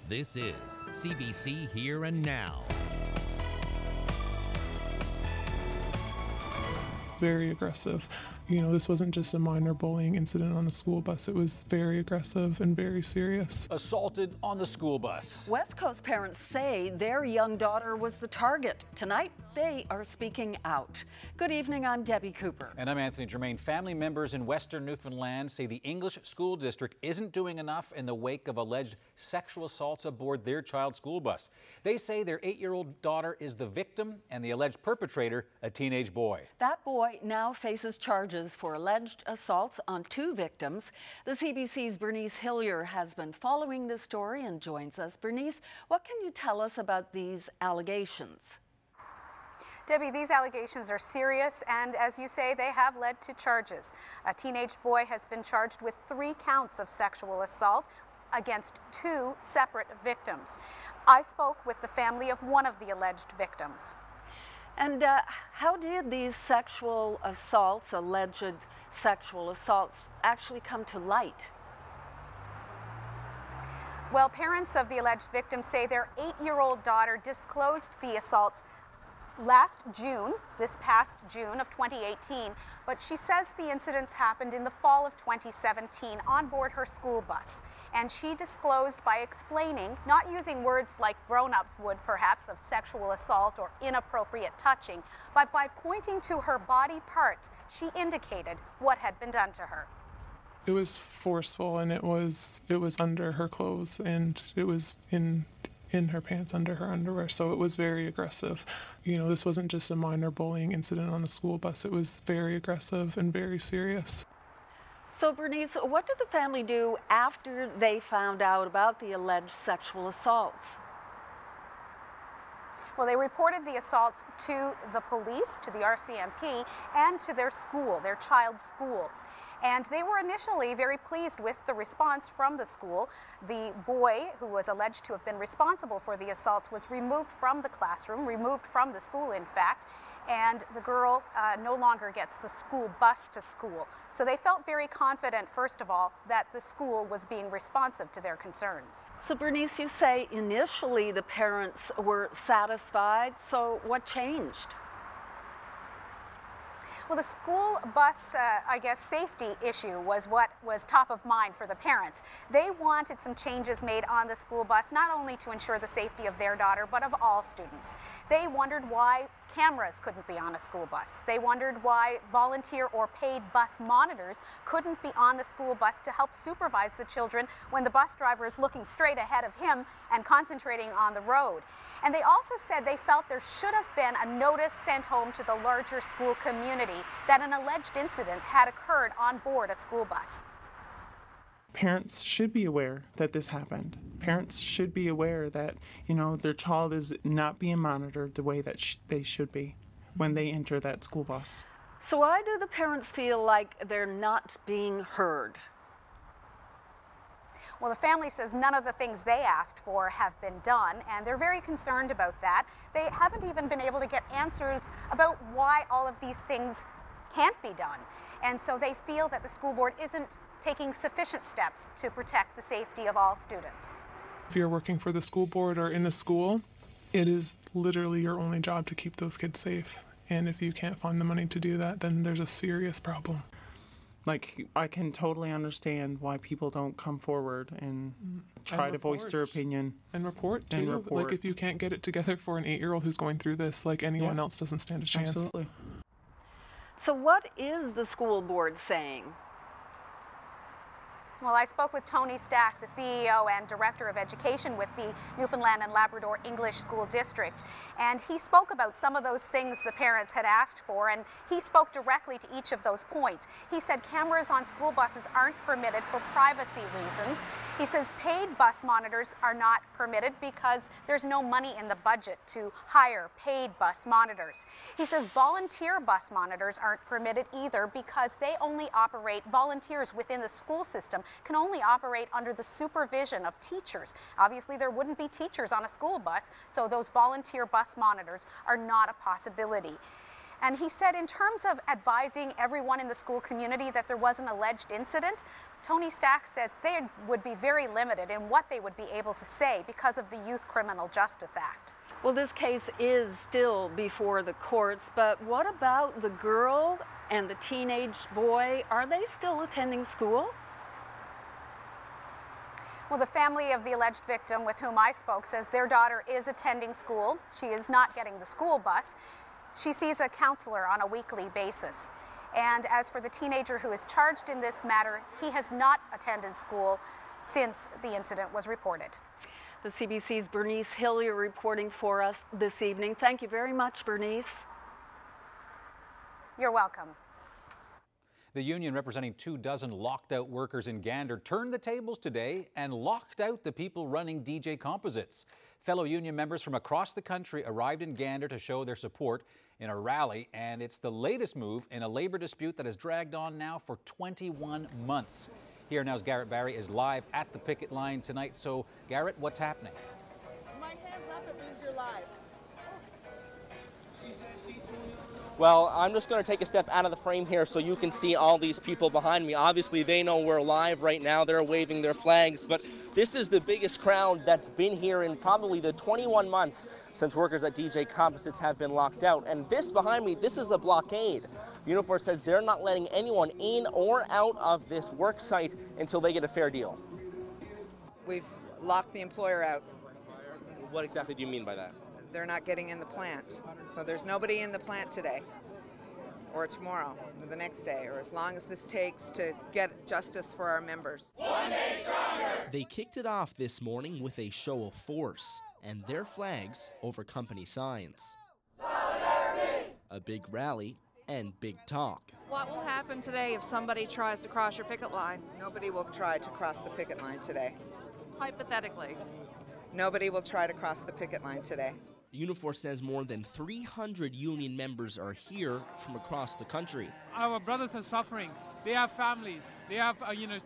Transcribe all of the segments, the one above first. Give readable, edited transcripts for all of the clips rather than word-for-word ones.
This is CBC Here and Now. Very aggressive. You know, this wasn't just a minor bullying incident on a school bus. It was very aggressive and very serious. Assaulted on the school bus. West Coast parents say their young daughter was the target. Tonight, they are speaking out. Good evening, I'm Debbie Cooper. And I'm Anthony Germain. Family members in Western Newfoundland say the English school district isn't doing enough in the wake of alleged sexual assaults aboard their child's school bus. They say their 8-year-old daughter is the victim and the alleged perpetrator, a teenage boy. That boy now faces charges for alleged assaults on 2 victims. The CBC's Bernice Hillier has been following this story and joins us. Bernice, what can you tell us about these allegations? Debbie, these allegations are serious, and as you say, they have led to charges. A teenage boy has been charged with 3 counts of sexual assault against 2 separate victims. I spoke with the family of one of the alleged victims. And how did these sexual assaults, alleged sexual assaults, actually come to light? Well, parents of the alleged victims say their 8-year-old daughter disclosed the assaults last June, this past June of 2018, but she says the incidents happened in the fall of 2017 on board her school bus. And she disclosed by explaining, not using words like grown-ups would perhaps, of sexual assault or inappropriate touching, but by pointing to her body parts, she indicated what had been done to her. It was forceful, and it was under her clothes, and it was in her pants under her underwear, so it was very aggressive. You know, this wasn't just a minor bullying incident on a school bus. It was very aggressive and very serious. So Bernice, what did the family do after they found out about the alleged sexual assaults? Well, they reported the assaults to the police, to the RCMP, and to their school, their child's school. And they were initially very pleased with the response from the school. The boy who was alleged to have been responsible for the assaults was removed from the classroom, removed from the school, in fact, and the girl no longer gets the school bus to school. So they felt very confident, first of all, that the school was being responsive to their concerns. So Bernice, you say initially the parents were satisfied, so what changed? Well, the school bus, safety issue was what was top of mind for the parents. They wanted some changes made on the school bus, not only to ensure the safety of their daughter, but of all students. They wondered why cameras couldn't be on a school bus. They wondered why volunteer or paid bus monitors couldn't be on the school bus to help supervise the children when the bus driver is looking straight ahead of him and concentrating on the road. And they also said they felt there should have been a notice sent home to the larger school community that an alleged incident had occurred on board a school bus. Parents should be aware that this happened. Parents should be aware that, you know, their child is not being monitored the way that they should be when they enter that school bus. So why do the parents feel like they're not being heard? Well, the family says none of the things they asked for have been done, and they're very concerned about that. They haven't even been able to get answers about why all of these things can't be done. And so they feel that the school board isn't taking sufficient steps to protect the safety of all students. If you're working for the school board or in a school, it is literally your only job to keep those kids safe. And if you can't find the money to do that, then there's a serious problem. Like, I can totally understand why people don't come forward and try to voice their opinion. And report, too. Like, if you can't get it together for an 8-year-old who's going through this, like, anyone else doesn't stand a chance. Absolutely. So what is the school board saying? Well, I spoke with Tony Stack, the CEO and Director of Education with the Newfoundland and Labrador English School District, and he spoke about some of those things the parents had asked for, and he spoke directly to each of those points. He said cameras on school buses aren't permitted for privacy reasons. He says paid bus monitors are not permitted because there's no money in the budget to hire paid bus monitors. He says volunteer bus monitors aren't permitted either because they only operate, volunteers within the school system can only operate under the supervision of teachers. Obviously, there wouldn't be teachers on a school bus, so those volunteer bus monitors are not a possibility. And he said in terms of advising everyone in the school community that there was an alleged incident, Tony Stack says they would be very limited in what they would be able to say because of the Youth Criminal Justice Act. Well, this case is still before the courts, but what about the girl and the teenage boy? Are they still attending school? Well, the family of the alleged victim with whom I spoke says their daughter is attending school. She is not getting the school bus. She sees a counselor on a weekly basis. And as for the teenager who is charged in this matter, he has not attended school since the incident was reported. The CBC's Bernice Hillier reporting for us this evening. Thank you very much, Bernice. You're welcome. The union representing 24 locked out workers in Gander turned the tables today and locked out the people running DJ Composites. Fellow union members from across the country arrived in Gander to show their support in a rally, and it's the latest move in a labor dispute that has dragged on now for 21 months. Here now's Garrett Barry is live at the picket line tonight. So, Garrett, what's happening? My hand's up, it means you're live. Well, I'm just going to take a step out of the frame here so you can see all these people behind me. Obviously, they know we're live right now. They're waving their flags, but this is the biggest crowd that's been here in probably the 21 months since workers at DJ Composites have been locked out. And this behind me, this is a blockade. Unifor says they're not letting anyone in or out of this work site until they get a fair deal. We've locked the employer out. What exactly do you mean by that? They're not getting in the plant. So there's nobody in the plant today, or tomorrow, or the next day, or as long as this takes to get justice for our members. One day stronger! They kicked it off this morning with a show of force and their flags over company signs. Solidarity! A big rally and big talk. What will happen today if somebody tries to cross your picket line? Nobody will try to cross the picket line today. Hypothetically. Nobody will try to cross the picket line today. Unifor says more than 300 union members are here from across the country. Our brothers are suffering. They have families. They have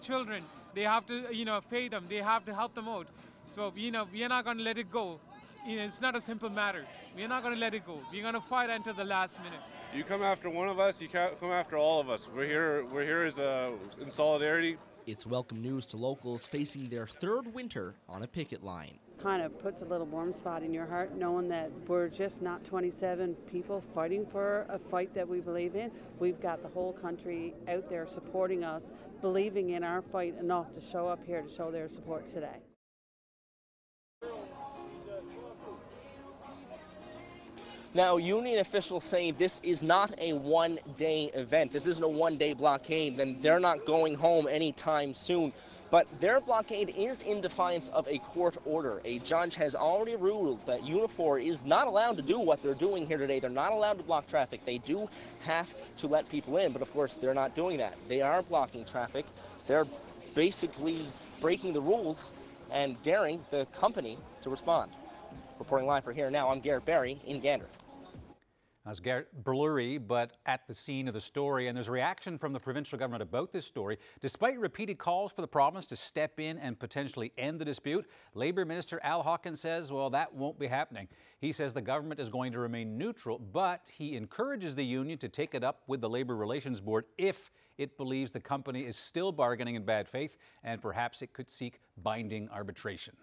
children. They have to feed them. They have to help them out. So we are not going to let it go. It's not a simple matter. We are not going to let it go. We're going to fight until the last minute. You come after one of us, you can't come after all of us. We're here as in solidarity. It's welcome news to locals facing their third winter on a picket line. Kind of puts a little warm spot in your heart knowing that we're just not 27 people fighting for a fight that we believe in. We've got the whole country out there supporting us, believing in our fight enough to show up here to show their support today. Now, union officials say this is not a one-day event. This isn't a one-day blockade, and they're not going home anytime soon. But their blockade is in defiance of a court order. A judge has already ruled that Unifor is not allowed to do what they're doing here today. They're not allowed to block traffic. They do have to let people in, but of course they're not doing that. They are blocking traffic. They're basically breaking the rules and daring the company to respond. Reporting live for Here Now, I'm Garrett Barry in Gander. That's Garrett blurry, but at the scene of the story, and there's a reaction from the provincial government about this story. Despite repeated calls for the province to step in and potentially end the dispute, Labour Minister Al Hawkins says, well, that won't be happening. He says the government is going to remain neutral, but he encourages the union to take it up with the Labour Relations Board if it believes the company is still bargaining in bad faith, and perhaps it could seek binding arbitration.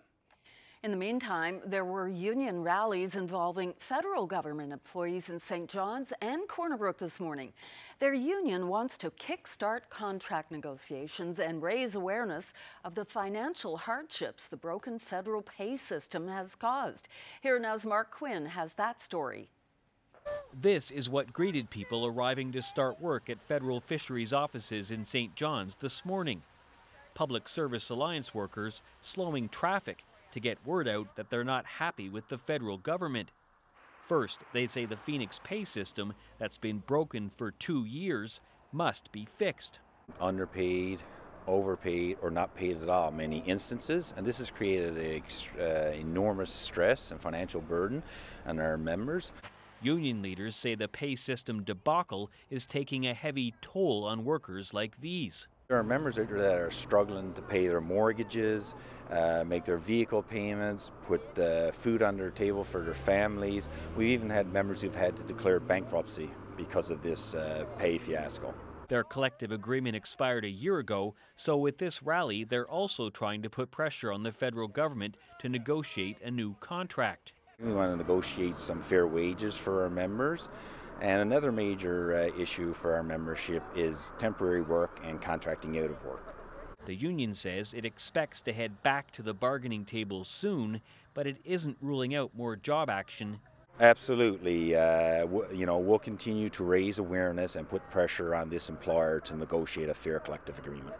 In the meantime, there were union rallies involving federal government employees in St. John's and Corner Brook this morning. Their union wants to kickstart contract negotiations and raise awareness of the financial hardships the broken federal pay system has caused. Here Now's Mark Quinn has that story. This is what greeted people arriving to start work at federal fisheries offices in St. John's this morning. Public Service Alliance workers slowing traffic to get word out that they're not happy with the federal government. First, they say the Phoenix pay system that's been broken for 2 years must be fixed. Underpaid, overpaid, or not paid at all in many instances, and this has created enormous stress and financial burden on our members. Union leaders say the pay system debacle is taking a heavy toll on workers like these. There are members out there that are struggling to pay their mortgages, make their vehicle payments, put food on their table for their families. We've even had members who've had to declare bankruptcy because of this pay fiasco. Their collective agreement expired a year ago, so with this rally, they're also trying to put pressure on the federal government to negotiate a new contract. We want to negotiate some fair wages for our members. And another major issue for our membership is temporary work and contracting out of work. The union says it expects to head back to the bargaining table soon, but it isn't ruling out more job action. Absolutely. We'll continue to raise awareness and put pressure on this employer to negotiate a fair collective agreement.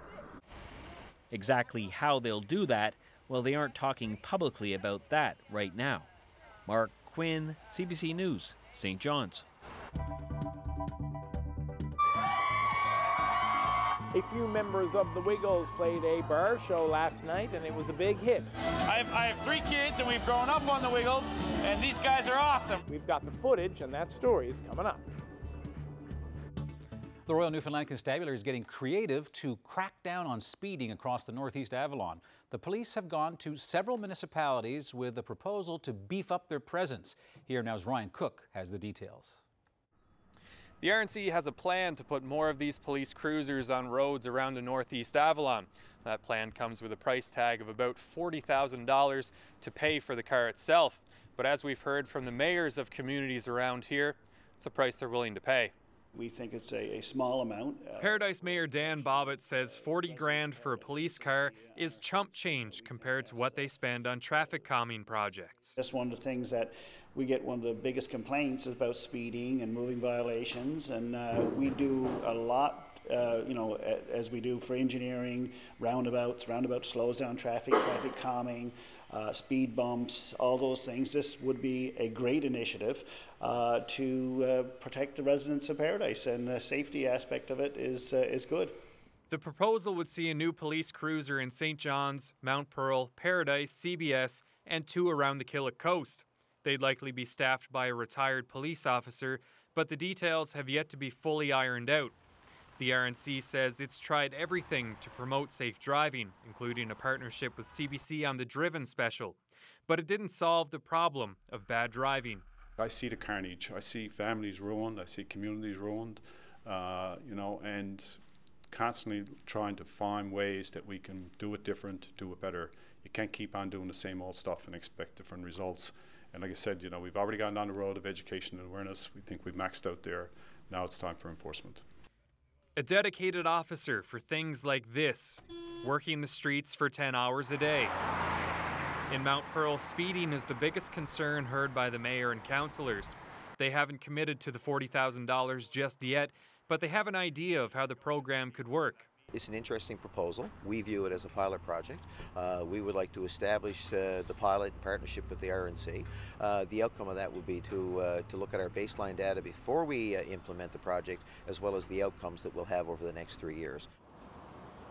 Exactly how they'll do that, well, they aren't talking publicly about that right now. Mark Quinn, CBC News, St. John's. A few members of the Wiggles played a bar show last night, and it was a big hit. I have 3 kids, and we've grown up on the Wiggles, and these guys are awesome. We've got the footage, and that story is coming up. The Royal Newfoundland Constabulary is getting creative to crack down on speeding across the Northeast Avalon. The police have gone to several municipalities with a proposal to beef up their presence. Here now's Ryan Cook has the details. The RNC has a plan to put more of these police cruisers on roads around the Northeast Avalon. That plan comes with a price tag of about $40,000 to pay for the car itself. But as we've heard from the mayors of communities around here, it's a price they're willing to pay. We think it's a small amount. Paradise Mayor Dan Bobbitt says 40 grand for a police car is chump change compared to what they spend on traffic calming projects. That's one of the things that we get. One of the biggest complaints is about speeding and moving violations, and we do a lot, as we do for engineering, roundabouts. Roundabout slows down traffic calming, speed bumps, all those things. This would be a great initiative to protect the residents of Paradise, and the safety aspect of it is good. The proposal would see a new police cruiser in St. John's, Mount Pearl, Paradise, CBS, and 2 around the Killick Coast. They'd likely be staffed by a retired police officer, but the details have yet to be fully ironed out. The RNC says it's tried everything to promote safe driving, including a partnership with CBC on the Driven special. But it didn't solve the problem of bad driving. I see the carnage. I see families ruined. I see communities ruined, and constantly trying to find ways that we can do it different, do it better. You can't keep on doing the same old stuff and expect different results. And like I said, we've already gone down the road of education and awareness. We think we've maxed out there. Now it's time for enforcement. A dedicated officer for things like this, working the streets for 10 hours a day. In Mount Pearl, speeding is the biggest concern heard by the mayor and councillors. They haven't committed to the $40,000 just yet, but they have an idea of how the program could work. It's an interesting proposal. We view it as a pilot project. We would like to establish the pilot in partnership with the RNC. The outcome of that would be to look at our baseline data before we implement the project, as well as the outcomes that we'll have over the next 3 years.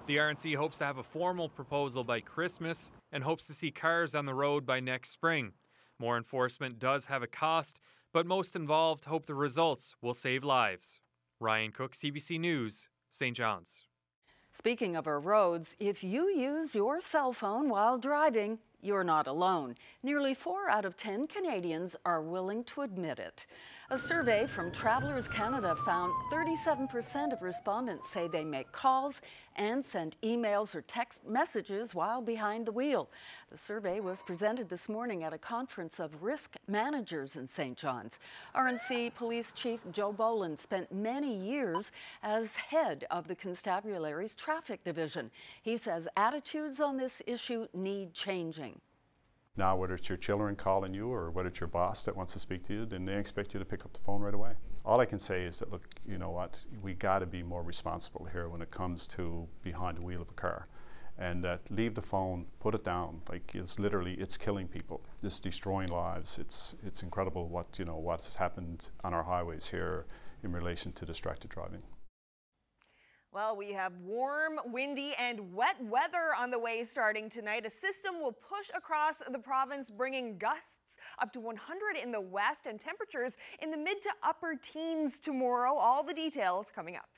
The RNC hopes to have a formal proposal by Christmas and hopes to see cars on the road by next spring. More enforcement does have a cost, but most involved hope the results will save lives. Ryan Cook, CBC News, St. John's. Speaking of our roads, if you use your cell phone while driving, you're not alone. Nearly 4 out of 10 Canadians are willing to admit it. A survey from Travelers Canada found 37% of respondents say they make calls and send emails or text messages while behind the wheel. The survey was presented this morning at a conference of risk managers in St. John's. RNC Police Chief Joe Boland spent many years as head of the Constabulary's Traffic Division. He says attitudes on this issue need changing. Now, whether it's your children calling you or whether it's your boss that wants to speak to you, then they expect you to pick up the phone right away. All I can say is that, look, you know what, we got to be more responsible here when it comes to behind the wheel of a car. And leave the phone, put it down. Like, it's killing people. It's destroying lives. It's incredible what's happened on our highways here in relation to distracted driving. Well, we have warm, windy, and wet weather on the way starting tonight. A system will push across the province, bringing gusts up to 100 in the west and temperatures in the mid to upper teens tomorrow. All the details coming up.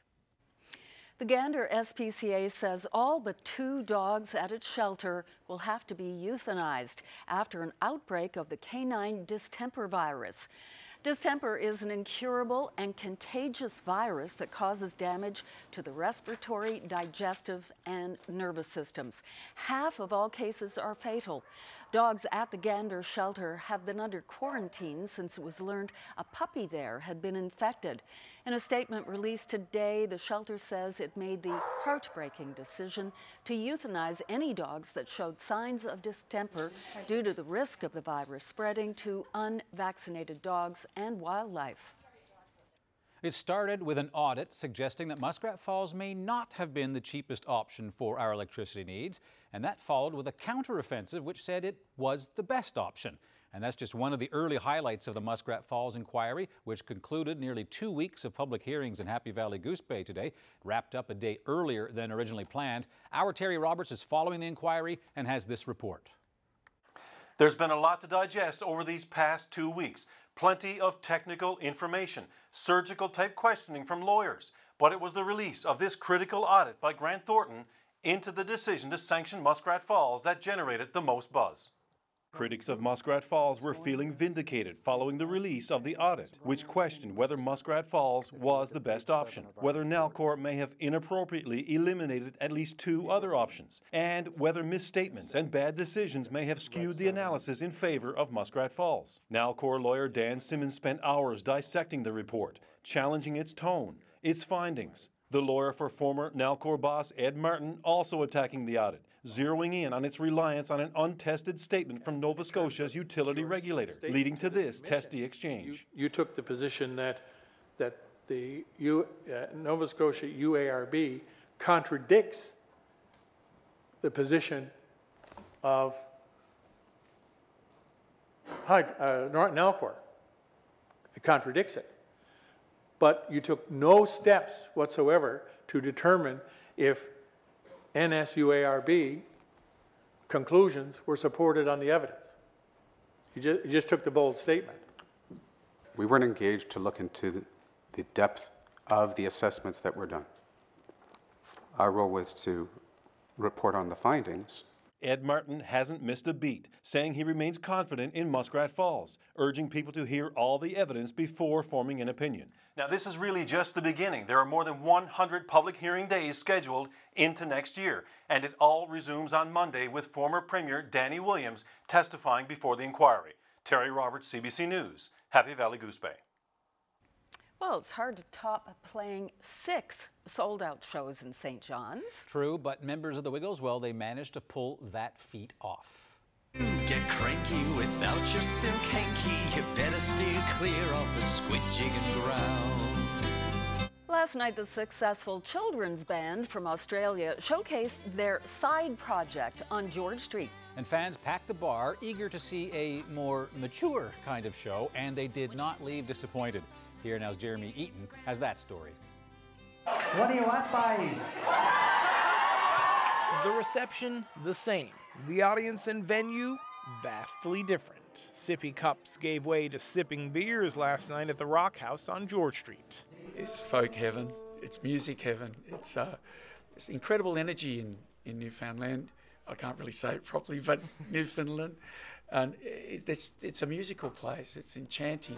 The Gander SPCA says all but 2 dogs at its shelter will have to be euthanized after an outbreak of the canine distemper virus. Distemper is an incurable and contagious virus that causes damage to the respiratory, digestive, and nervous systems. Half of all cases are fatal. Dogs at the Gander shelter have been under quarantine since it was learned a puppy there had been infected. In a statement released today, the shelter says it made the heartbreaking decision to euthanize any dogs that showed signs of distemper due to the risk of the virus spreading to unvaccinated dogs and wildlife. It started with an audit suggesting that Muskrat Falls may not have been the cheapest option for our electricity needs, and that followed with a counteroffensive which said it was the best option. And that's just one of the early highlights of the Muskrat Falls inquiry, which concluded nearly 2 weeks of public hearings in Happy Valley Goose Bay today, wrapped up a day earlier than originally planned. Our Terry Roberts is following the inquiry and has this report. There's been a lot to digest over these past 2 weeks. Plenty of technical information, surgical-type questioning from lawyers. But it was the release of this critical audit by Grant Thornton into the decision to sanction Muskrat Falls that generated the most buzz. Critics of Muskrat Falls were feeling vindicated following the release of the audit, which questioned whether Muskrat Falls was the best option, whether Nalcor may have inappropriately eliminated at least 2 other options, and whether misstatements and bad decisions may have skewed the analysis in favor of Muskrat Falls. Nalcor lawyer Dan Simmons spent hours dissecting the report, challenging its tone, its findings. The lawyer for former Nalcor boss Ed Martin also attacking the audit, zeroing in on its reliance on an untested statement from Nova Scotia's utility regulator, leading to this testy exchange. You took the position that the Nova Scotia UARB contradicts the position of Nalcor. It contradicts it. But you took no steps whatsoever to determine if NSUARB conclusions were supported on the evidence. You just took the bold statement. We weren't engaged to look into the depth of the assessments that were done. Our role was to report on the findings. Ed Martin hasn't missed a beat, saying he remains confident in Muskrat Falls, urging people to hear all the evidence before forming an opinion. Now, this is really just the beginning. There are more than 100 public hearing days scheduled into next year, and it all resumes on Monday with former Premier Danny Williams testifying before the inquiry. Terry Roberts, CBC News, Happy Valley Goose Bay. Well, it's hard to top playing 6 sold-out shows in St. John's. True, but members of the Wiggles, well, they managed to pull that feat off. Get cranky without your silk hanky. You better steer clear of the squidging and ground. Last night, the successful children's band from Australia showcased their side project on George Street. And fans packed the bar, eager to see a more mature kind of show, and they did not leave disappointed. Here now's Jeremy Eaton has that story. What do you want, boys? The reception, the same. The audience and venue, vastly different. Sippy cups gave way to sipping beers last night at the Rock House on George Street. It's folk heaven. It's music heaven. It's incredible energy in Newfoundland. I can't really say it properly, but Newfoundland. And it's a musical place. It's enchanting.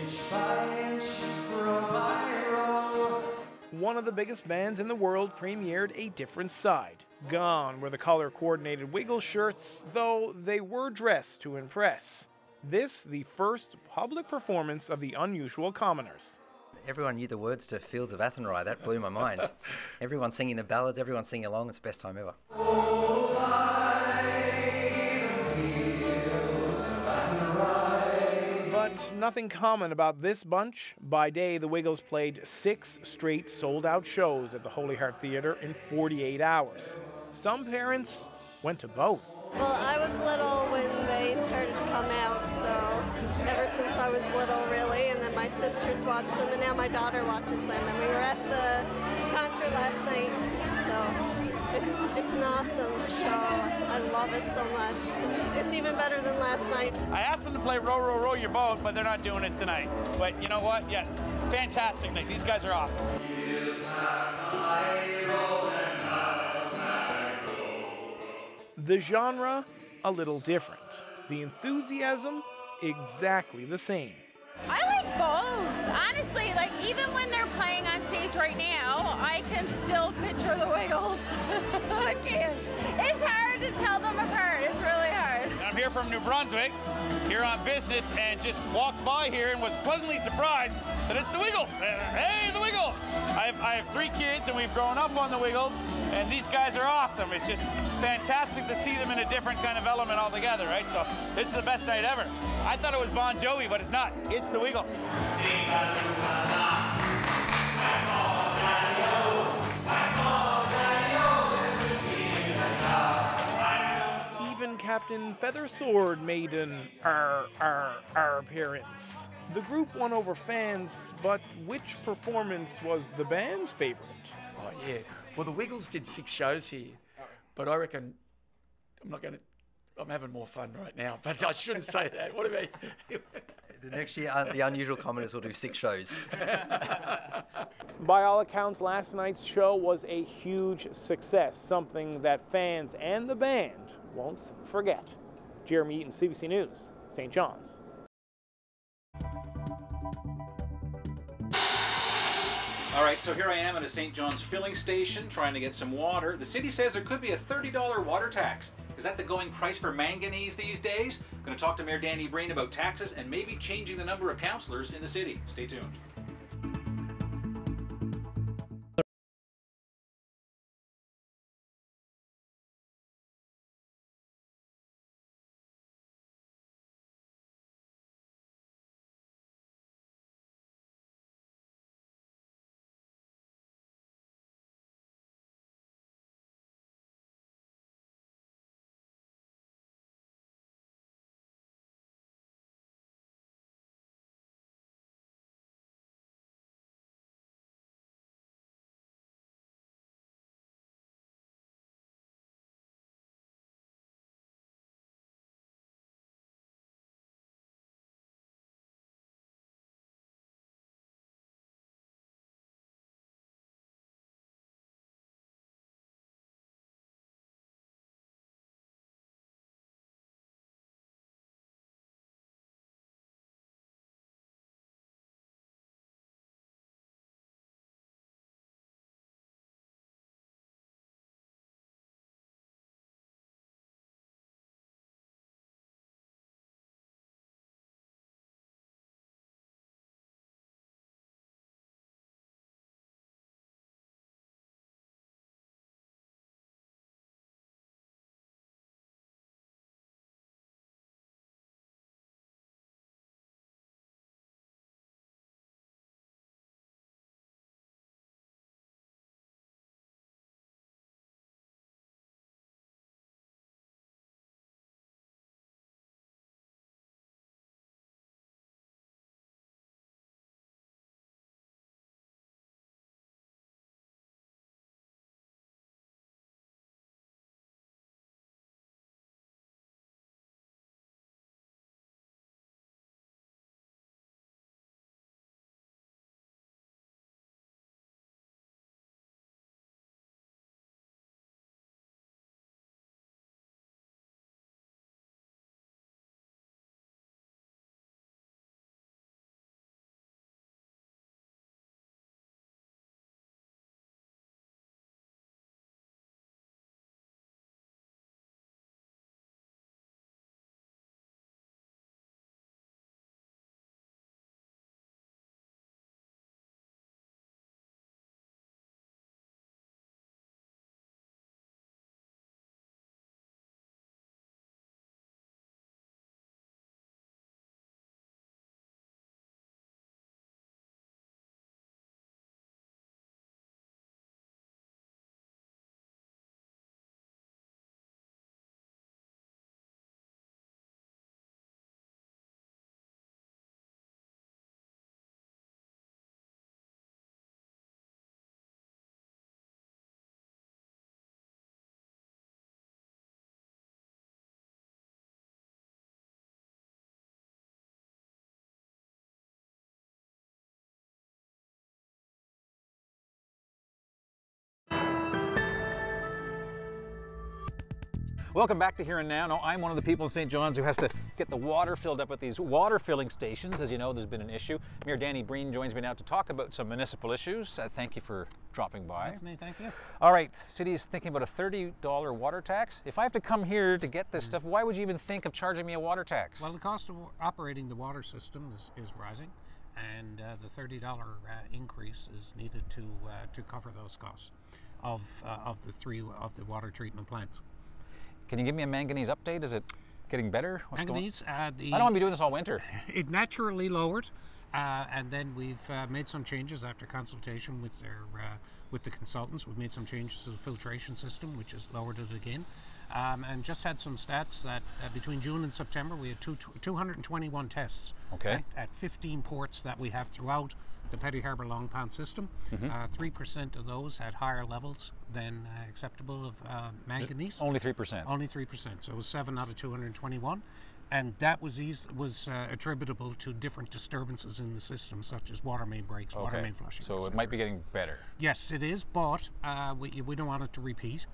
Inch by inch, row by row. One of the biggest bands in the world premiered a different side. Gone were the color-coordinated Wiggle shirts, though they were dressed to impress. This, the first public performance of the Unusual Commoners. Everyone knew the words to Fields of Athenry. That blew my mind. Everyone singing the ballads, everyone singing along. It's the best time ever. But nothing common about this bunch. By day, the Wiggles played 6 straight sold-out shows at the Holy Heart Theatre in 48 hours. Some parents went to both. Well, I was little when they started to come out, so ever since I was little, really, and then my sisters watched them, and now my daughter watches them, and we were at the concert last night, so it's an awesome show. I love it so much. It's even better than last night. I asked them to play Row, Row, Row Your Boat, but they're not doing it tonight. But you know what? Yeah, fantastic night. These guys are awesome. The genre, a little different. The enthusiasm, exactly the same. I like both. Honestly, like even when they're playing on stage right now, I can still picture the Wiggles. I can't. It's hard to tell them apart. It's really hard. I'm here from New Brunswick, here on business, and just walked by here and was pleasantly surprised that it's the Wiggles. Hey, the Wiggles! I have 3 kids, and we've grown up on the Wiggles, and these guys are awesome. It's just fantastic to see them in a different kind of element altogether, right? So this is the best night ever. I thought it was Bon Jovi, but it's not. It's the Wiggles. Even Captain Feathersword made an appearance. The group won over fans, but which performance was the band's favorite? Oh yeah, well the Wiggles did 6 shows here, but I reckon I'm having more fun right now, but I shouldn't say that. What do you mean? The next year, the Unusual Commoners will do 6 shows. By all accounts, last night's show was a huge success, something that fans and the band won't soon forget. Jeremy Eaton, CBC News, St. John's. All right, so here I am at a St. John's filling station trying to get some water. The city says there could be a $30 water tax. Is that the going price for manganese these days? I'm going to talk to Mayor Danny Breen about taxes and maybe changing the number of councillors in the city. Stay tuned. Welcome back to Here and Now. Now, I'm one of the people in St. John's who has to get the water filled up at these water filling stations. As you know, there's been an issue. Mayor Danny Breen joins me now to talk about some municipal issues. Thank you for dropping by. Anthony, thank you. All right, city is thinking about a $30 water tax. If I have to come here to get this stuff, why would you even think of charging me a water tax? Well, the cost of operating the water system is rising, and the $30 increase is needed to cover those costs of the water treatment plants. Can you give me a manganese update? Is it getting better? Manganese, I don't want to be doing this all winter. It naturally lowered, and then we've made some changes after consultation with the consultants. We've made some changes to the filtration system, which has lowered it again. And just had some stats that between June and September we had 221 tests at 15 ports that we have throughout the Petty Harbour Long Pond system. 3% of those had higher levels than acceptable of manganese. Only 3%? Only 3%. So it was 7 out of 221. And that was attributable to different disturbances in the system, such as water main breaks, water main flushing. So it might be getting better. Yes, it is, but we don't want it to repeat.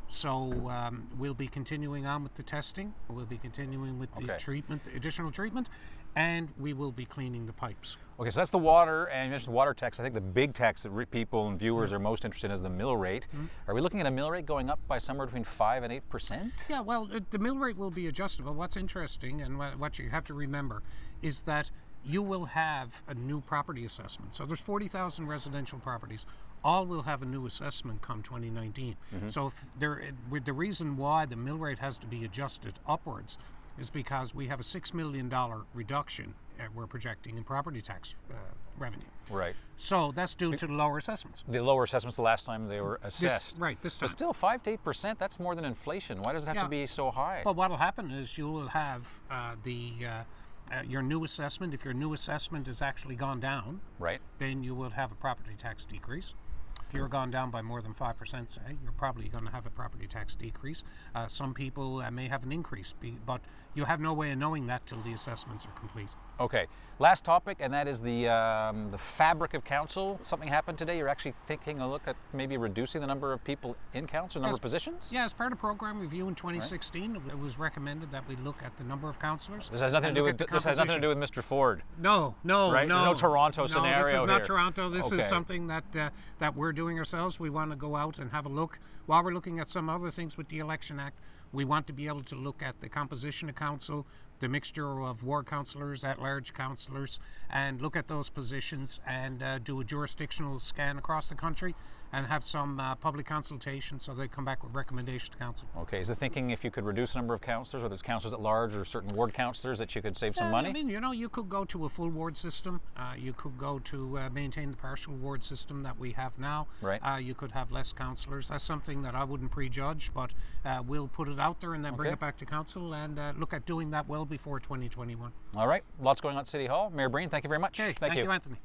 So we'll be continuing on with the testing. We'll be continuing with the treatment, the additional treatment, and we will be cleaning the pipes. Okay, so that's the water, and you mentioned the water tax. I think the big tax that people and viewers are most interested in is the mill rate. Are we looking at a mill rate going up by somewhere between 5 and 8%? Yeah, well, the mill rate will be adjustable. What's interesting and what you have to remember is that you will have a new property assessment. So there's 40,000 residential properties. All will have a new assessment come 2019. So the reason why the mill rate has to be adjusted upwards is because we have a $6 million reduction we're projecting in property tax revenue. Right. So that's due to the lower assessments. The lower assessments the last time they were assessed. This time. But still, 5 to 8%, that's more than inflation. Why does it have to be so high? But what will happen is you will have your new assessment. If your new assessment has actually gone down, then you will have a property tax decrease. If you're gone down by more than 5%, say, you're probably going to have a property tax decrease. Some people may have an increase, but you have no way of knowing that till the assessments are complete. Okay, last topic, and that is the fabric of council. Something happened today. You're actually taking a look at maybe reducing the number of people in council, the number of positions? Yeah, as part of program review in 2016, it was recommended that we look at the number of councillors. This has nothing to do with Mr. Ford. No. Right? No. There's no Toronto scenario here. This is not here. Toronto. This is something that we're doing ourselves. We want to go out and have a look. While we're looking at some other things with the Election Act, we want to be able to look at the composition of council, the mixture of ward councillors, at-large councillors, and look at those positions and do a jurisdictional scan across the country and have some public consultation so they come back with recommendations to council. Okay, is the thinking if you could reduce the number of councillors, whether it's councillors at large or certain ward councillors, that you could save some money? I mean, you could go to a full ward system. You could go to maintain the partial ward system that we have now. Right. You could have less councillors. That's something that I wouldn't prejudge, but we'll put it out there and then bring it back to council and look at doing that well before 2021. All right, lots going on at City Hall. Mayor Breen, thank you very much. Okay, thank you, Anthony.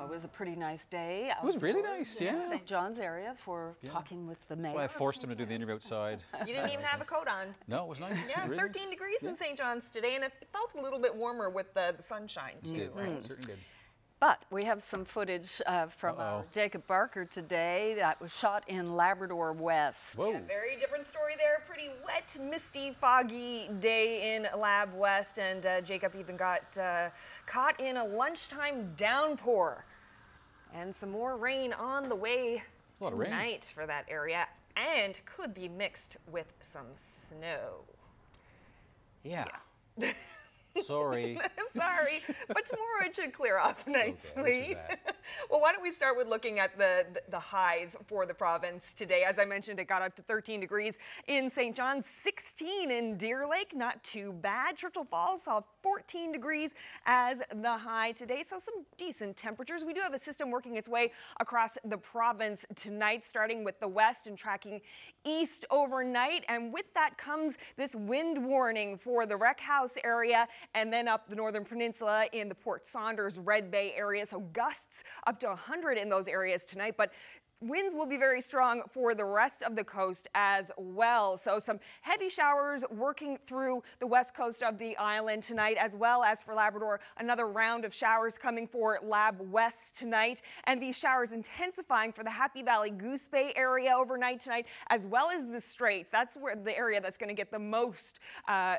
It was a pretty nice day. It was really nice, yeah. St. John's area for talking with the mayor. That's why I forced him to do the interview outside. You didn't even have a coat on. No, it was nice. Yeah, really 13 degrees in St. John's today, and it felt a little bit warmer with the sunshine too, right? It certainly did. But we have some footage from Jacob Barker today that was shot in Labrador West. Whoa. Yeah, very different story there. Pretty wet, misty, foggy day in Lab West, and Jacob even got caught in a lunchtime downpour. And some more rain on the way tonight for that area, and could be mixed with some snow. Yeah. Sorry. Sorry, but tomorrow it should clear off nicely. Well, why don't we start with looking at the highs for the province today. As I mentioned, it got up to 13 degrees in St. John's, 16 in Deer Lake, not too bad. Churchill Falls saw 14 degrees as the high today, so some decent temperatures. We do have a system working its way across the province tonight, starting with the west and tracking east overnight, and with that comes this wind warning for the Rec House area and then up the Northern Peninsula in the Port Saunders, Red Bay area, so gusts up to 100 in those areas tonight, but winds will be very strong for the rest of the coast as well. So some heavy showers working through the west coast of the island tonight, as well as for Labrador, another round of showers coming for Lab West tonight. And these showers intensifying for the Happy Valley Goose Bay area overnight tonight, as well as the Straits. That's where the area that's going to get the most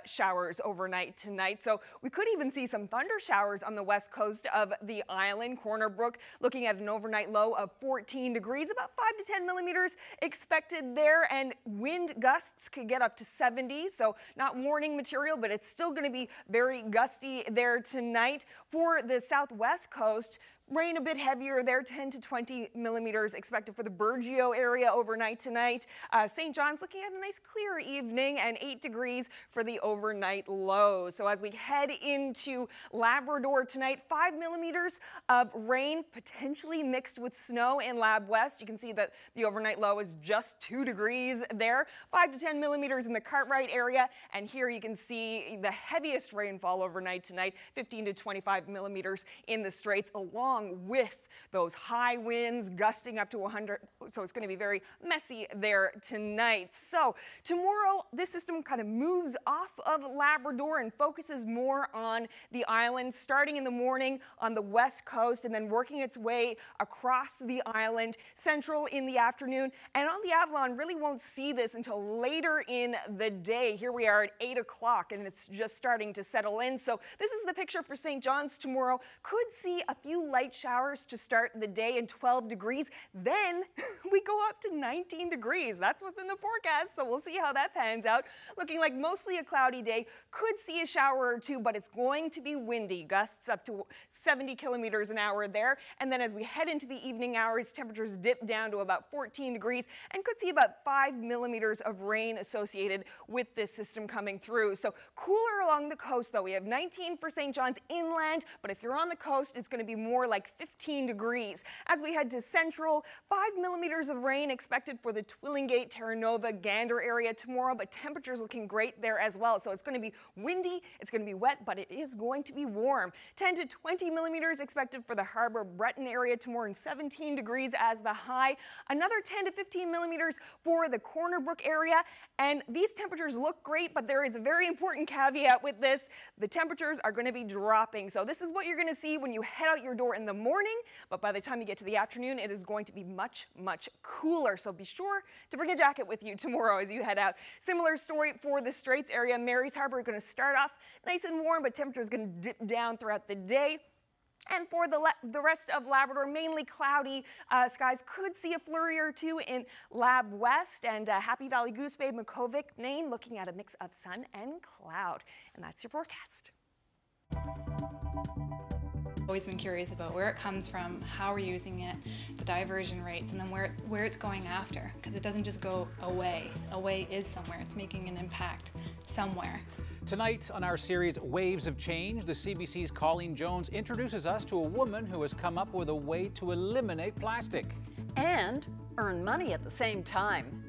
showers overnight tonight. So we could even see some thunder showers on the west coast of the island. Brook looking at an overnight low of 14 degrees. About 5 to 10 millimeters expected there, and wind gusts could get up to 70, so not warning material, but it's still going to be very gusty there tonight. For the southwest coast, rain a bit heavier there, 10 to 20 millimeters expected for the Burgeo area overnight tonight. St. John's looking at a nice clear evening and 8 degrees for the overnight low. So as we head into Labrador tonight, 5 millimeters of rain potentially mixed with snow in Lab West. You can see that the overnight low is just 2 degrees there. 5 to 10 millimeters in the Cartwright area. And here you can see the heaviest rainfall overnight tonight, 15 to 25 millimeters in the Straits, along with those high winds gusting up to 100. So it's going to be very messy there tonight. So tomorrow, this system kind of moves off of Labrador and focuses more on the island, starting in the morning on the west coast and then working its way across the island, central in the afternoon. And on the Avalon, really won't see this until later in the day. Here we are at 8 o'clock and it's just starting to settle in. So this is the picture for St. John's tomorrow. Could see a few light showers to start the day and 12 degrees. Then we go up to 19 degrees. That's what's in the forecast, so we'll see how that pans out. Looking like mostly a cloudy day. Could see a shower or two, but it's going to be windy. Gusts up to 70 kilometers an hour there. And then as we head into the evening hours, temperatures dip down to about 14 degrees and could see about 5 millimeters of rain associated with this system coming through. So cooler along the coast, though. We have 19 for St. John's inland, but if you're on the coast, it's going to be more like 15 degrees. As we head to central, 5 millimeters of rain expected for the Twillingate, Terra Nova, Gander area tomorrow, but temperatures looking great there as well. So it's going to be windy, it's going to be wet, but it is going to be warm. 10 to 20 millimeters expected for the Harbor Breton area tomorrow and 17 degrees as the high. Another 10 to 15 millimeters for the Brook area. And these temperatures look great, but there is a very important caveat with this. The temperatures are going to be dropping. So this is what you're going to see when you head out your door in the morning, but by the time you get to the afternoon, it is going to be much, much cooler. So be sure to bring a jacket with you tomorrow as you head out. Similar story for the Straits area. Mary's Harbor going to start off nice and warm, but temperature is going to dip down throughout the day. And for the rest of Labrador, mainly cloudy skies. Could see a flurry or two in Lab West and Happy Valley Goose Bay, Makovic, Nain, looking at a mix of sun and cloud. And that's your forecast. Always been curious about where it comes from, how we're using it, the diversion rates, and then where it's going after, because it doesn't just go away. Away is somewhere. It's making an impact somewhere. Tonight on our series Waves of Change, the CBC's Colleen Jones introduces us to a woman who has come up with a way to eliminate plastic. And earn money at the same time.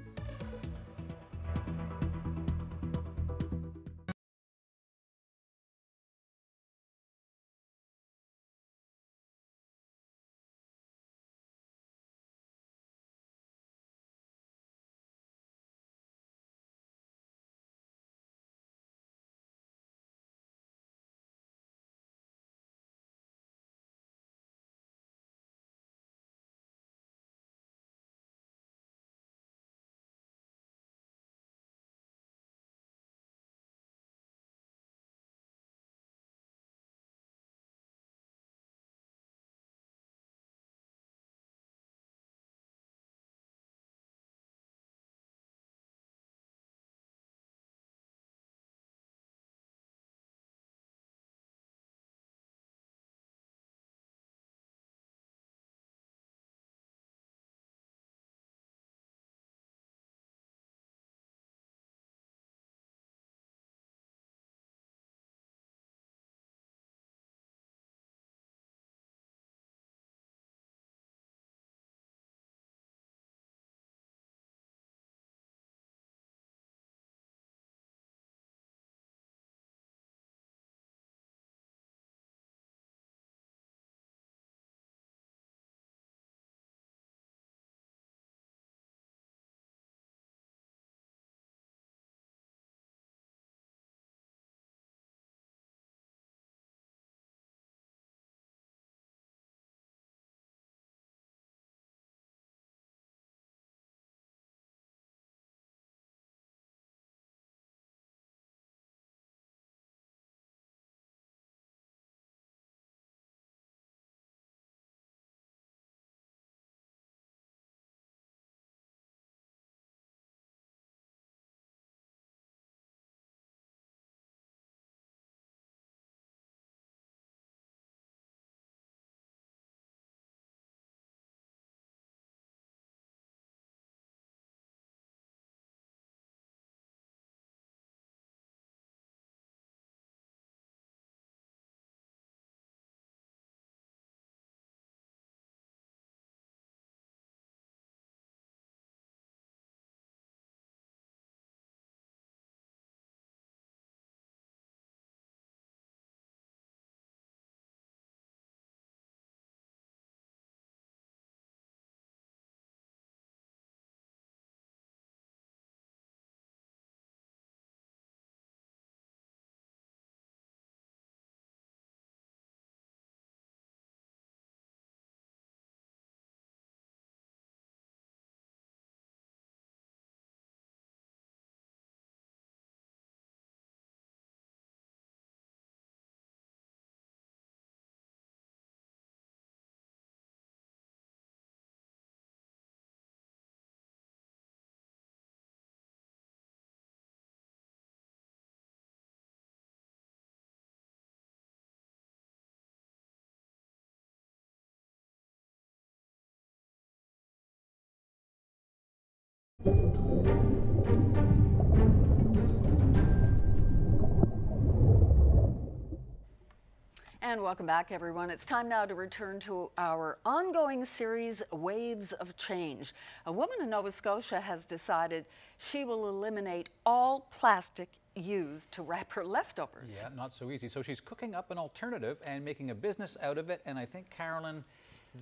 And welcome back, everyone. It's time now to return to our ongoing series, Waves of Change. A woman in Nova Scotia has decided she will eliminate all plastic used to wrap her leftovers. Yeah, not so easy. So she's cooking up an alternative and making a business out of it. And I think, Carolyn,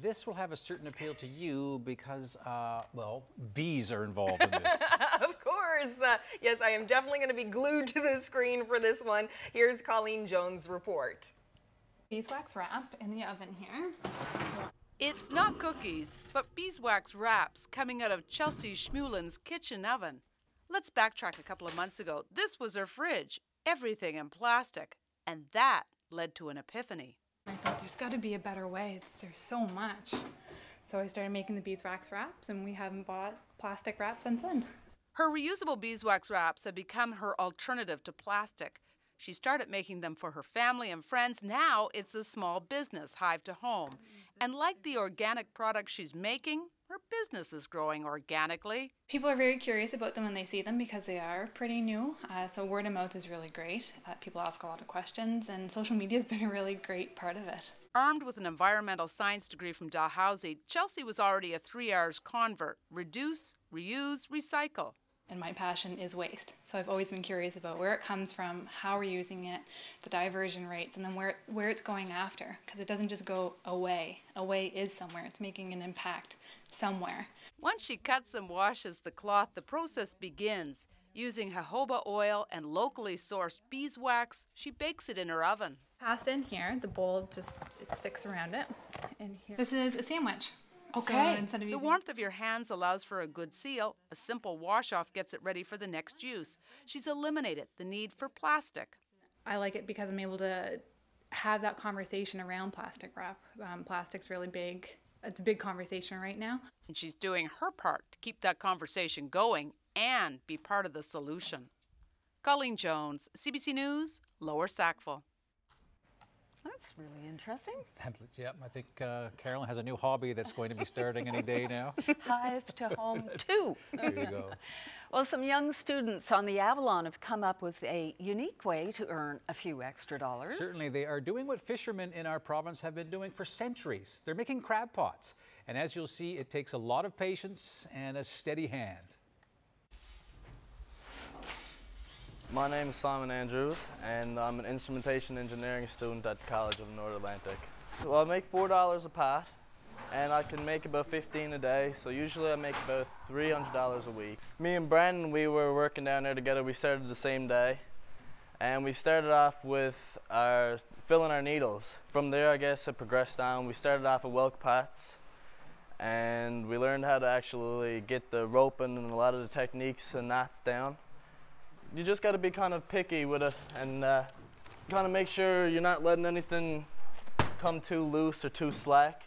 this will have a certain appeal to you because, well, bees are involved in this. Of course. Yes, I am definitely going to be glued to the screen for this one. Here's Colleen Jones' report. Beeswax wrap in the oven here. It's not cookies, but beeswax wraps coming out of Chelsea Schmulin's kitchen oven. Let's backtrack a couple of months ago. This was her fridge, everything in plastic, and that led to an epiphany. I thought there's got to be a better way. There's so much. So I started making the beeswax wraps, and we haven't bought plastic wraps since then. Her reusable beeswax wraps have become her alternative to plastic. She started making them for her family and friends. Now it's a small business, hive to home. And like the organic products she's making, her business is growing organically. People are very curious about them when they see them because they are pretty new. So word of mouth is really great. People ask a lot of questions, and social media has been a really great part of it. Armed with an environmental science degree from Dalhousie, Chelsea was already a 3 R's convert: reduce, reuse, recycle. And my passion is waste. So I've always been curious about where it comes from, how we're using it, the diversion rates, and then where it's going after. Because it doesn't just go away. Away is somewhere. It's making an impact somewhere. Once she cuts and washes the cloth, the process begins. Using jojoba oil and locally sourced beeswax, she bakes it in her oven. Pasta in here, the bowl just it sticks around it. In here. This is a sandwich. Okay. So instead of the warmth of your hands allows for a good seal. A simple wash-off gets it ready for the next use. She's eliminated the need for plastic. I like it because I'm able to have that conversation around plastic wrap. Plastic's really big. It's a big conversation right now. And she's doing her part to keep that conversation going and be part of the solution. Colleen Jones, CBC News, Lower Sackville. That's really interesting. Yeah, I think Carolyn has a new hobby that's going to be starting any day now. Hive to home too. There you go. Well, some young students on the Avalon have come up with a unique way to earn a few extra dollars. Certainly, they are doing what fishermen in our province have been doing for centuries. They're making crab pots. And as you'll see, it takes a lot of patience and a steady hand. My name is Simon Andrews, and I'm an instrumentation engineering student at College of the North Atlantic. Well, I make $4 a pot, and I can make about 15 a day, so usually I make about $300 a week. Me and Brandon, we were working down there together. We started the same day, and we started off with filling our needles. From there, I guess, it progressed on. We started off with whelk pots, and we learned how to actually get the roping and a lot of the techniques and knots down. You just got to be kind of picky with it and kind of make sure you're not letting anything come too loose or too slack.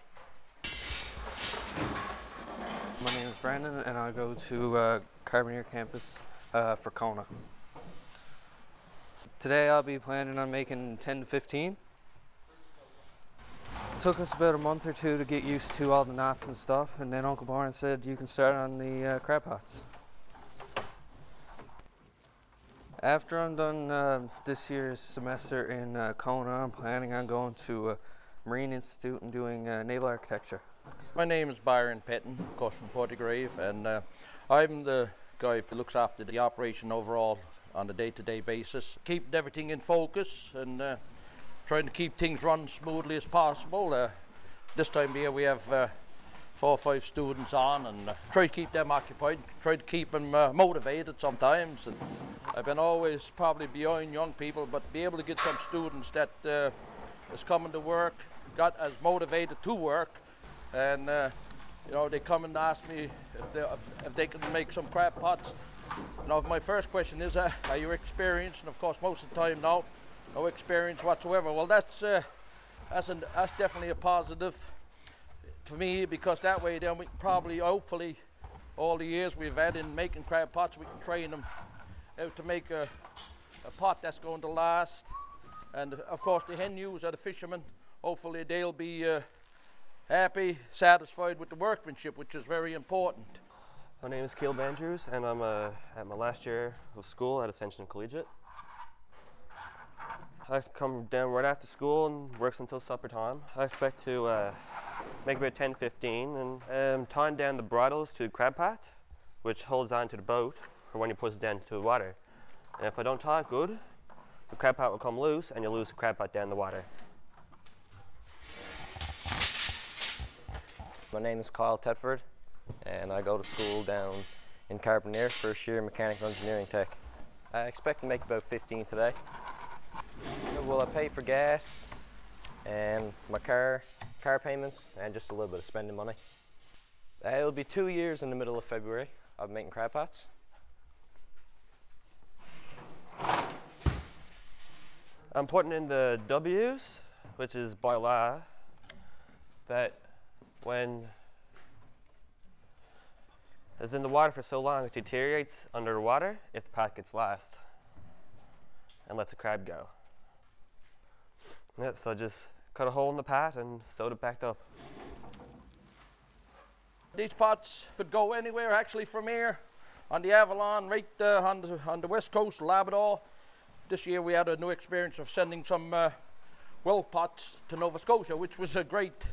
My name is Brandon, and I go to Carboneer campus for Kona. Today I'll be planning on making 10 to 15. It took us about a month or two to get used to all the knots and stuff, and then Uncle Barn said you can start on the crab pots. After I'm done this year's semester in Kona, I'm planning on going to Marine Institute and doing naval architecture. My name is Byron Petton, of course from Portagrave, and I'm the guy who looks after the operation overall on a day-to-day basis, keeping everything in focus and trying to keep things running smoothly as possible. This time of year we have 4 or 5 students on, and try to keep them occupied, try to keep them motivated sometimes. And I've been always probably behind young people, but be able to get some students that is coming to work, got as motivated to work, and you know, they come and ask me if they can make some crab pots. You know, my first question is, are you experienced? And of course, most of the time, no experience whatsoever. Well, that's definitely a positive for me, because that way then we can probably, hopefully, all the years we've had in making crab pots, we can train them out to make a pot that's going to last. And of course the hen ewes are the fishermen. Hopefully they'll be happy, satisfied with the workmanship, which is very important. My name is Caleb Andrews, and I'm at my last year of school at Ascension Collegiate. I come down right after school and works until supper time. I expect to make about 10-15 and tying down the bridles to the crab pot, which holds on to the boat for when you push it down to the water. And if I don't tie it good, the crab pot will come loose and you'll lose the crab pot down the water. My name is Kyle Tetford, and I go to school down in Carbonear, first year mechanical engineering tech. I expect to make about 15 today. Well, I pay for gas and my car payments and just a little bit of spending money. It'll be 2 years in the middle of February of making crab pots. I'm putting in the W's, which is by law, that when it's in the water for so long it deteriorates under the water if the pot gets lost and lets the crab go. Yeah, so I just cut a hole in the pot and sewed it back up. These pots could go anywhere actually from here on the Avalon, right on the west coast, Labrador. This year we had a new experience of sending some well pots to Nova Scotia, which was a great,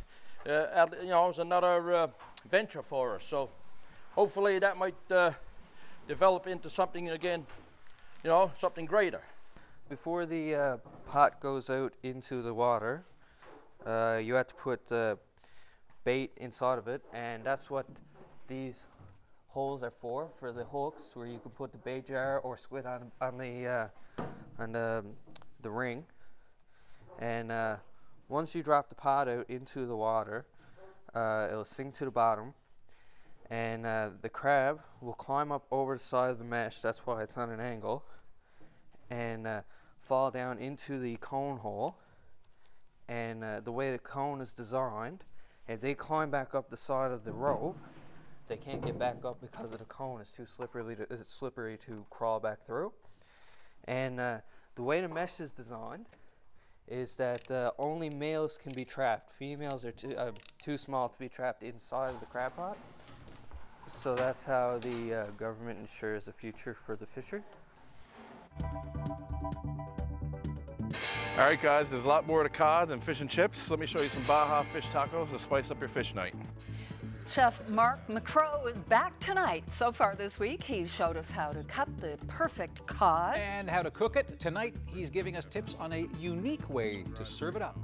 it was another venture for us. So hopefully that might develop into something again, something greater. Before the pot goes out into the water, you have to put bait inside of it, and that's what these holes are for the hooks, where you can put the bait jar or squid on the ring. And once you drop the pot out into the water, it'll sink to the bottom, and the crab will climb up over the side of the mesh. That's why it's on an angle, and fall down into the cone hole. And the way the cone is designed, if they climb back up the side of the rope, they can't get back up because of the cone is too slippery to crawl back through. And the way the mesh is designed is that only males can be trapped. Females are too small to be trapped inside of the crab pot. So that's how the government ensures the future for the fishery. All right, guys, there's a lot more to cod than fish and chips. Let me show you some Baja fish tacos to spice up your fish night. Chef Mark McCrow is back tonight. So far this week, he's showed us how to cut the perfect cod. And how to cook it. Tonight, he's giving us tips on a unique way to serve it up.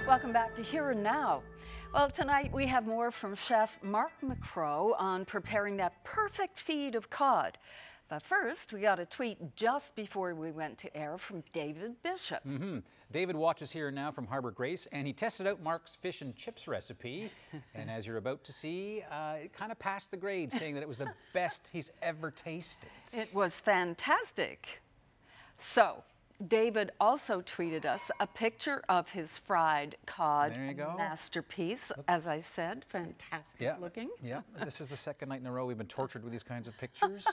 Welcome back to Here and Now. Well, tonight we have more from Chef Mark McCrow on preparing that perfect feed of cod. But first, we got a tweet just before we went to air from David Bishop. David watches Here and Now from Harbour Grace, and he tested out Mark's fish and chips recipe. And as you're about to see, it kind of passed the grade, saying that it was the best he's ever tasted. It was fantastic. So, David also tweeted us a picture of his fried cod masterpiece. As I said, fantastic looking. Yeah, this is the second night in a row we've been tortured with these kinds of pictures.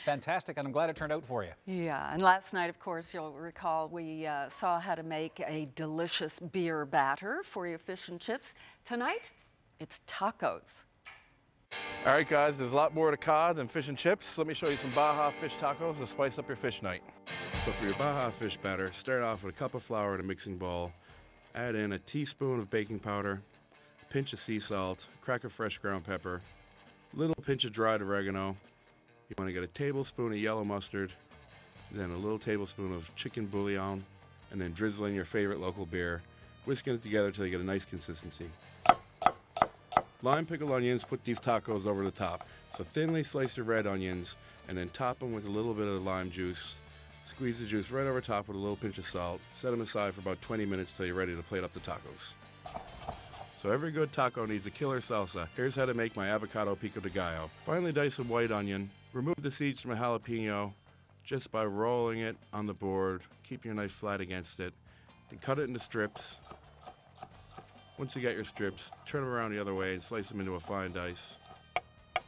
Fantastic, and I'm glad it turned out for you. Yeah, and last night, of course, you'll recall we saw how to make a delicious beer batter for your fish and chips. Tonight, it's tacos. All right, guys, there's a lot more to cod than fish and chips. Let me show you some Baja fish tacos to spice up your fish night. So for your Baja fish batter, start off with a cup of flour in a mixing bowl. Add in a teaspoon of baking powder, a pinch of sea salt, a crack of fresh ground pepper, a little pinch of dried oregano. You want to get a tablespoon of yellow mustard, then a little tablespoon of chicken bouillon, and then drizzle in your favorite local beer, whisking it together until you get a nice consistency. Lime pickled onions, put these tacos over the top. So thinly slice your red onions and then top them with a little bit of lime juice. Squeeze the juice right over top with a little pinch of salt. Set them aside for about 20 minutes till you're ready to plate up the tacos. So every good taco needs a killer salsa. Here's how to make my avocado pico de gallo. Finally dice some white onion. Remove the seeds from a jalapeno just by rolling it on the board. Keep your knife flat against it. Then cut it into strips. Once you get your strips, turn them around the other way and slice them into a fine dice.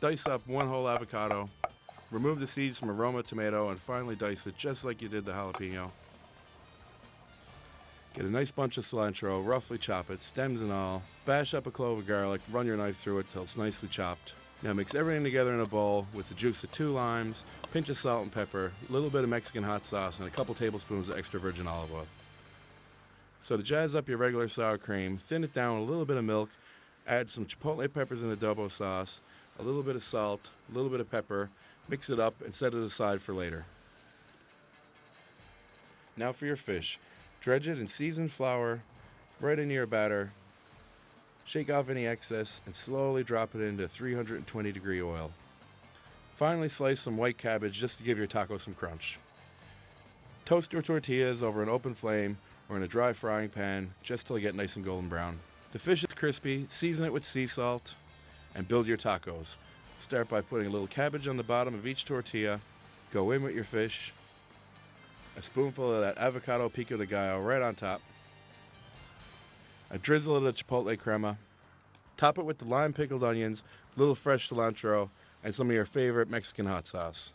Dice up one whole avocado, remove the seeds from a Roma tomato, and finally dice it just like you did the jalapeno. Get a nice bunch of cilantro, roughly chop it, stems and all. Bash up a clove of garlic, run your knife through it till it's nicely chopped. Now mix everything together in a bowl with the juice of 2 limes, pinch of salt and pepper, a little bit of Mexican hot sauce, and a couple tablespoons of extra virgin olive oil. So to jazz up your regular sour cream, thin it down with a little bit of milk, add some chipotle peppers in adobo sauce, a little bit of salt, a little bit of pepper, mix it up and set it aside for later. Now for your fish. Dredge it in seasoned flour right into your batter, shake off any excess, and slowly drop it into 320-degree oil. Finally slice some white cabbage just to give your taco some crunch. Toast your tortillas over an open flame or in a dry frying pan just till they get nice and golden brown. The fish is crispy, season it with sea salt, and build your tacos. Start by putting a little cabbage on the bottom of each tortilla, go in with your fish, a spoonful of that avocado pico de gallo right on top, a drizzle of the Chipotle Crema, top it with the lime pickled onions, a little fresh cilantro, and some of your favorite Mexican hot sauce.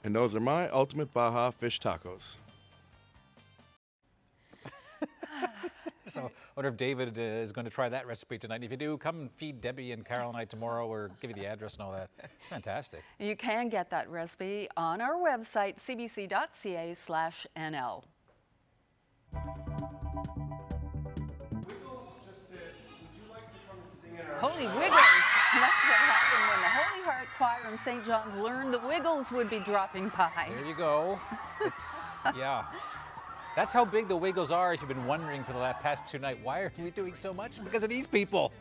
And those are my ultimate Baja fish tacos. So I wonder if David is going to try that recipe tonight. If you do, come and feed Debbie and Carol and I tomorrow, or give you the address and all that. It's fantastic. You can get that recipe on our website, cbc.ca/NL. Holy Wiggles! That's what happened when the Holy Heart Choir in St. John's learned the Wiggles would be dropping by. There you go. It's, yeah. That's how big the Wiggles are, if you've been wondering for the past 2 nights. Why are we doing so much? Because of these people.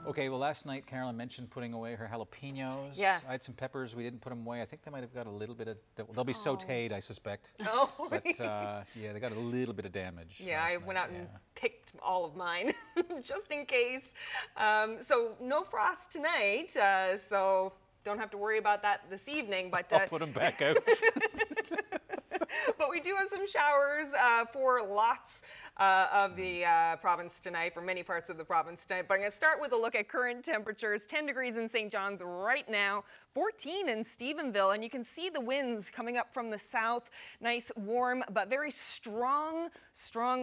Okay, well, last night Carolyn mentioned putting away her jalapenos. Yes. I had some peppers. We didn't put them away. I think they might have got a little bit of, they'll be sauteed, I suspect. Oh. But yeah, they got a little bit of damage. Yeah, I went out and picked all of mine just in case. So no frost tonight, so don't have to worry about that this evening. But I'll put them back out. But we do have some showers for lots of the province tonight, for many parts of the province tonight. But I'm going to start with a look at current temperatures. 10 degrees in St. John's right now, 14 in Stephenville, and you can see the winds coming up from the south. Nice, warm, but very strong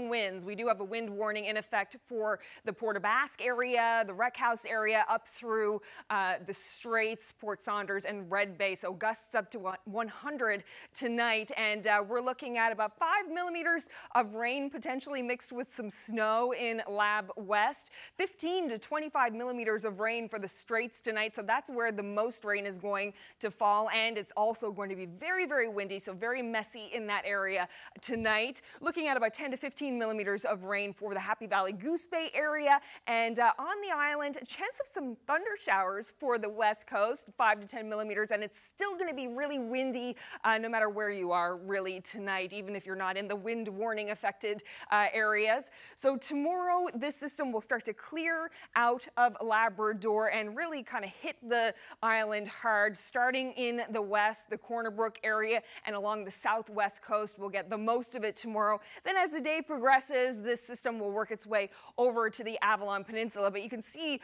winds. We do have a wind warning in effect for the Port aux Basques area, the Wreck House area, up through the Straits, Port Saunders, and Red Bay. So gusts up to 100 tonight, and we're looking at about 5 millimeters of rain, potentially mixed with some snow in Lab West. 15 to 25 millimeters of rain for the Straits tonight, so that's where the most rain is going to fall, and it's also going to be very, very windy, so very messy in that area tonight. Looking at about 10 to 15 millimeters of rain for the Happy Valley Goose Bay area, and on the island, a chance of some thunder showers for the west coast, 5 to 10 millimeters, and it's still going to be really windy no matter where you are really tonight, even if you're not in the wind warning affected areas. So tomorrow, this system will start to clear out of Labrador and really kind of hit the island hard, starting in the west, the Corner Brook area, and along the southwest coast. We'll get the most of it tomorrow. Then as the day progresses, this system will work its way over to the Avalon Peninsula, but you can see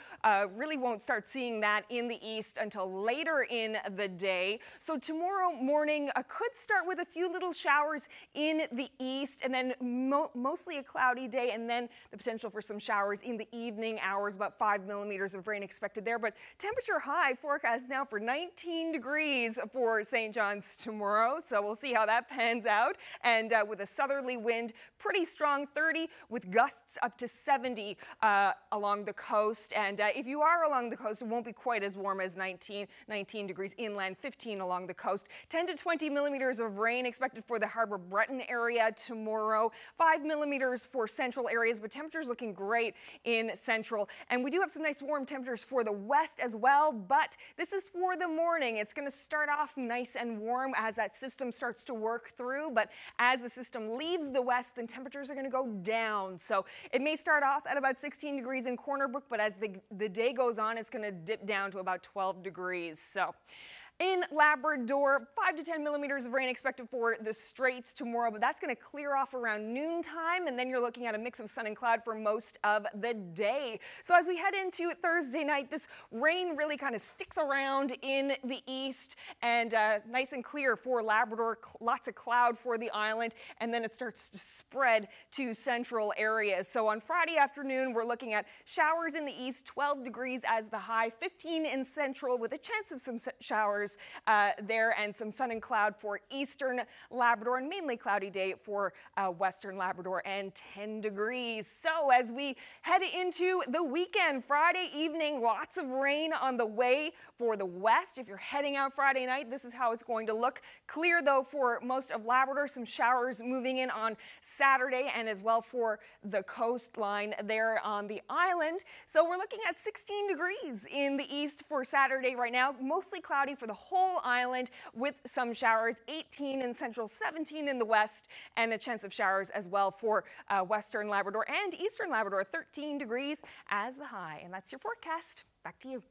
really won't start seeing that in the east until later in the day. So tomorrow morning could start with a few little showers in the east, and then mostly a cloudy day, and then the potential for some showers in the evening hours, about 5 millimeters of rain expected there. But temperature high forecast now for 19 degrees for St. John's tomorrow, so we'll see how that pans out. And with a southerly wind, pretty strong, 30, with gusts up to 70 along the coast. And if you are along the coast, it won't be quite as warm as 19 degrees inland, 15 along the coast. 10 to 20 millimeters of rain expected for the Harbor Breton area tomorrow. 5 millimeters for central areas, but temperatures looking great in central. And we do have some nice warm temperatures for the west as well, but this is for the morning. It's going to start off nice and warm as that system starts to work through, but as the system leaves the west, then temperatures are going to go down. So it may start off at about 16 degrees in Corner Brook, but as the day goes on, it's going to dip down to about 12 degrees. So in Labrador, 5 to 10 millimeters of rain expected for the Straits tomorrow, but that's going to clear off around noontime, and then you're looking at a mix of sun and cloud for most of the day. So as we head into Thursday night, this rain really kind of sticks around in the east, and nice and clear for Labrador, lots of cloud for the island, and then it starts to spread to central areas. So on Friday afternoon, we're looking at showers in the east, 12 degrees as the high, 15 in central with a chance of some showers there, and some sun and cloud for eastern Labrador, and mainly cloudy day for western Labrador, and 10 degrees. So as we head into the weekend, Friday evening, lots of rain on the way for the west. If you're heading out Friday night, this is how it's going to look. Clear though for most of Labrador, some showers moving in on Saturday, and as well for the coastline there on the island. So we're looking at 16 degrees in the east for Saturday right now, mostly cloudy for the whole island with some showers, 18 in central, 17 in the west, and a chance of showers as well for western Labrador and eastern Labrador, 13 degrees as the high. And that's your forecast. Back to you.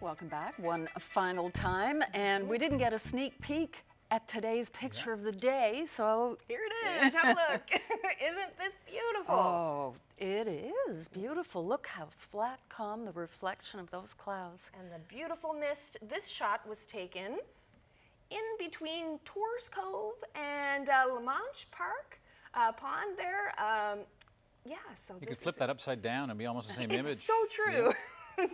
Welcome back one final time, and we didn't get a sneak peek at today's picture of the day, so here it is. Have a look. Isn't this beautiful? Oh, it is beautiful. Look how flat, calm the reflection of those clouds. And the beautiful mist. This shot was taken in between Tours Cove and La Manche Park pond there. Yeah, so you could flip that upside down and be almost the same image. It's so true. Yeah.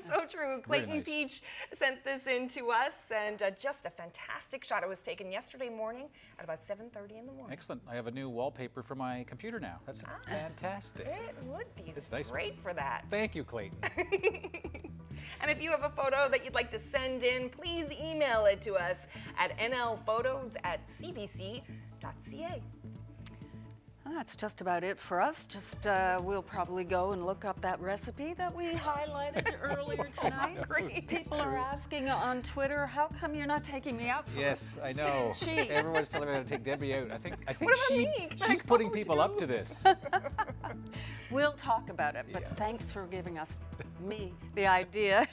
So true. Clayton Peach sent this in to us, and just a fantastic shot. It was taken yesterday morning at about 7:30 in the morning. Excellent. I have a new wallpaper for my computer now. That's fantastic. It would be. It's nice. Great for that. Thank you, Clayton. And if you have a photo that you'd like to send in, please email it to us at nlphotos@cbc.ca. That's just about it for us. Just we'll probably go and look up that recipe that we highlighted earlier tonight. People are asking on Twitter, how come you're not taking me out for Yes, I know. cheese? Everyone's telling me to take Debbie out. I think What she's putting people up to this. We'll talk about it, but thanks for giving us the idea.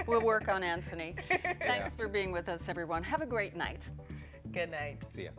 We'll work on Anthony. Thanks for being with us, everyone. Have a great night. Good night. See ya.